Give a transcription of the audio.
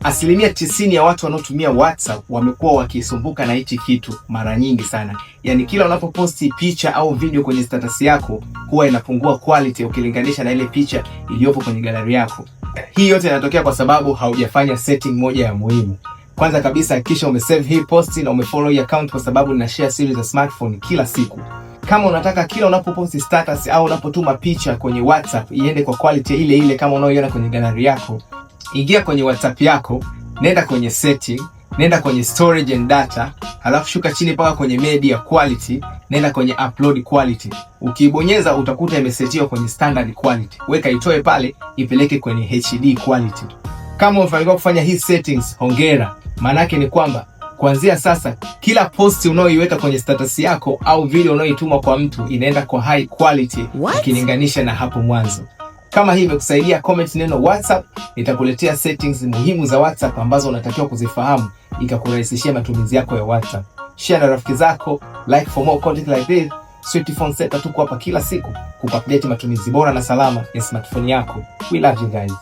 Asilimia 90 ya watu wanaotumia WhatsApp wamekuwa wakisumbuka na hichi kitu mara nyingi sana. Yaani kila unapoposti picha au video kwenye status yako huwa inapungua quality ukilinganisha na ile picha iliyopo kwenye gallery yako. Hii yote inatokea kwa sababu haujafanya setting moja ya muhimu. Kwanza kabisa hakikisha umesave hii post na umefollow hii account, kwa sababu nina share series za smartphone kila siku. Kama unataka kila unapoposti status au unapotuma picha kwenye WhatsApp iende kwa quality ile ile kama unaoiona kwenye gallery yako, ingia kwenye WhatsApp yako, nenda kwenye setting, nenda kwenye storage and data, halafu shuka chini paka kwenye media quality, nenda kwenye upload quality. Ukibonyeza utakuta imesetiwa kwenye standard quality. Weka itoe pale, ipeleke kwenye HD quality. Kama umefanikiwa kufanya hii settings, hongera. Maana yake ni kwamba kuanzia sasa kila post unaoiweka kwenye status yako au video unaoituma kwa mtu inaenda kwa high quality ukilinganisha na hapo mwanzo. Kama hii imekusaidia, comment neno WhatsApp, nitakuletea settings muhimu za WhatsApp ambazo unatakiwa kuzifahamu ikakurahisishia matumizi yako ya WhatsApp. Share na rafiki zako, like for more content like this. Sweetphone Center tuko hapa kila siku kukuupdate matumizi bora na salama ya smartphone yako. We love you guys.